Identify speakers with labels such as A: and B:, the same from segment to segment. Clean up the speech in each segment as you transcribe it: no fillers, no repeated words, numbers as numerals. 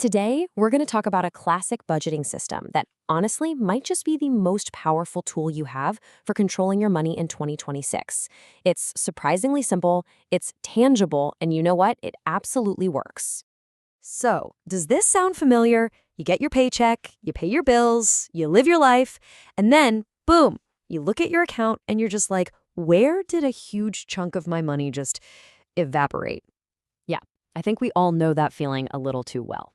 A: Today, we're going to talk about a classic budgeting system that honestly might just be the most powerful tool you have for controlling your money in 2026. It's surprisingly simple, it's tangible, and you know what? It absolutely works. So, does this sound familiar? You get your paycheck, you pay your bills, you live your life, and then, boom, you look at your account and you're just like, where did a huge chunk of my money just evaporate? Yeah, I think we all know that feeling a little too well.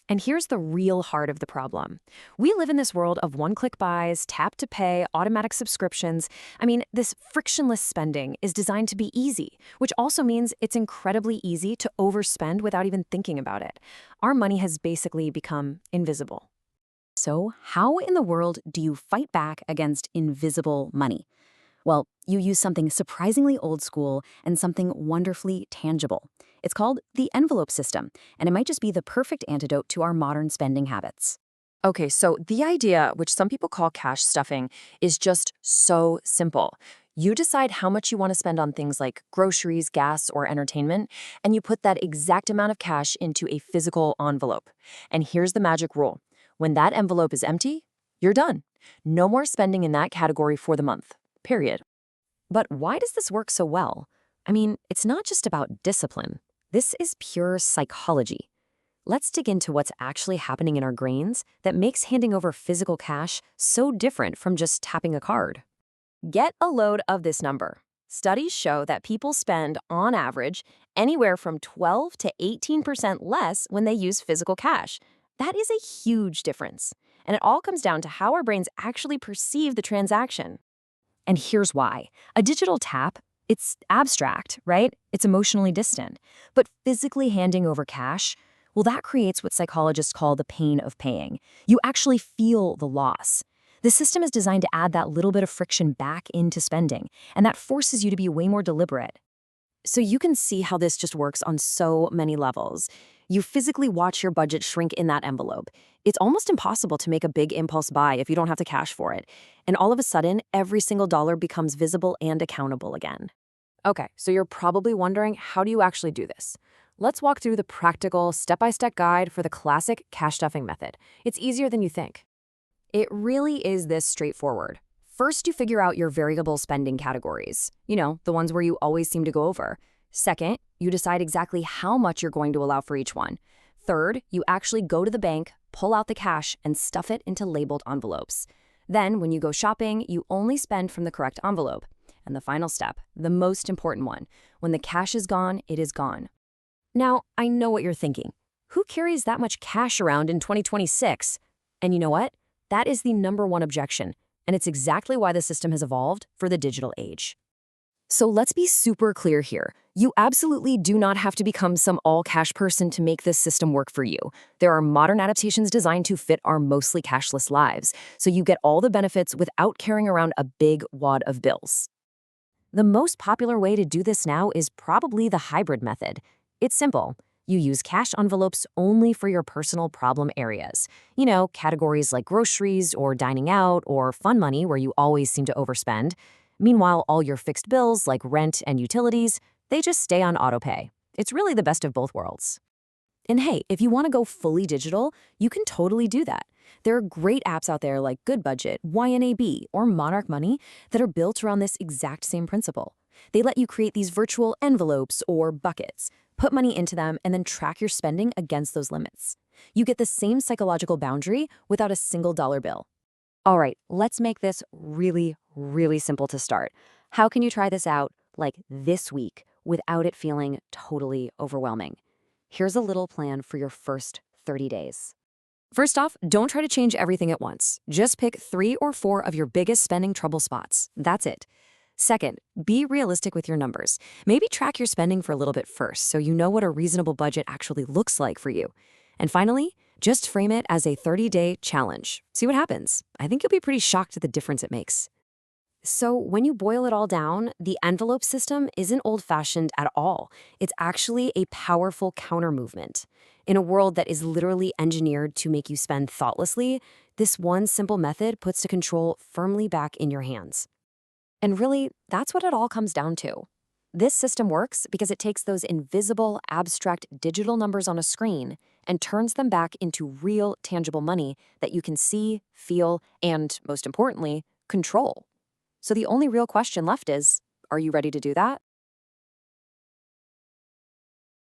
A: And here's the real heart of the problem. We live in this world of one-click buys, tap-to-pay, automatic subscriptions. I mean, this frictionless spending is designed to be easy, which also means it's incredibly easy to overspend without even thinking about it. Our money has basically become invisible. So, how in the world do you fight back against invisible money? Well, you use something surprisingly old school and something wonderfully tangible. It's called the envelope system, and it might just be the perfect antidote to our modern spending habits. Okay, so the idea, which some people call cash stuffing, is just so simple. You decide how much you want to spend on things like groceries, gas, or entertainment, and you put that exact amount of cash into a physical envelope. And here's the magic rule. When that envelope is empty, you're done. No more spending in that category for the month. Period. But why does this work so well? I mean, it's not just about discipline. This is pure psychology. Let's dig into what's actually happening in our brains that makes handing over physical cash so different from just tapping a card. Get a load of this number. Studies show that people spend, on average, anywhere from 12 to 18% less when they use physical cash. That is a huge difference. And it all comes down to how our brains actually perceive the transaction. And here's why. A digital tap, it's abstract, right? It's emotionally distant. But physically handing over cash, well, that creates what psychologists call the pain of paying. You actually feel the loss. The system is designed to add that little bit of friction back into spending, and that forces you to be way more deliberate. So you can see how this just works on so many levels. You physically watch your budget shrink in that envelope. It's almost impossible to make a big impulse buy if you don't have to cash for it. And all of a sudden, every single dollar becomes visible and accountable again. Okay, so you're probably wondering, how do you actually do this? Let's walk through the practical, step-by-step guide for the classic cash stuffing method. It's easier than you think. It really is this straightforward. First, you figure out your variable spending categories. You know, the ones where you always seem to go over. Second, you decide exactly how much you're going to allow for each one. Third, you actually go to the bank, pull out the cash, and stuff it into labeled envelopes. Then, when you go shopping, you only spend from the correct envelope. And the final step, the most important one, when the cash is gone, it is gone. Now, I know what you're thinking. Who carries that much cash around in 2026? And you know what? That is the number one objection. And it's exactly why the system has evolved for the digital age. So let's be super clear here. You absolutely do not have to become some all-cash person to make this system work for you. There are modern adaptations designed to fit our mostly cashless lives, so you get all the benefits without carrying around a big wad of bills. The most popular way to do this now is probably the hybrid method. It's simple. You use cash envelopes only for your personal problem areas. You know, categories like groceries or dining out or fun money where you always seem to overspend. Meanwhile, all your fixed bills like rent and utilities, they just stay on autopay. It's really the best of both worlds. And hey, if you want to go fully digital, you can totally do that. There are great apps out there like Good Budget, YNAB, or Monarch Money that are built around this exact same principle. They let you create these virtual envelopes or buckets, put money into them, and then track your spending against those limits. You get the same psychological boundary without a single dollar bill. All right, let's make this really, really simple to start. How can you try this out, like this week, without it feeling totally overwhelming? Here's a little plan for your first 30 days. First off, don't try to change everything at once. Just pick 3 or 4 of your biggest spending trouble spots. That's it. Second, be realistic with your numbers. Maybe track your spending for a little bit first so you know what a reasonable budget actually looks like for you. And finally, just frame it as a 30-day challenge. See what happens. I think you'll be pretty shocked at the difference it makes. So when you boil it all down, the envelope system isn't old-fashioned at all. It's actually a powerful counter movement. In a world that is literally engineered to make you spend thoughtlessly, this one simple method puts the control firmly back in your hands. And really, that's what it all comes down to. This system works because it takes those invisible, abstract digital numbers on a screen and turns them back into real, tangible money that you can see, feel, and, most importantly, control. So the only real question left is, are you ready to do that?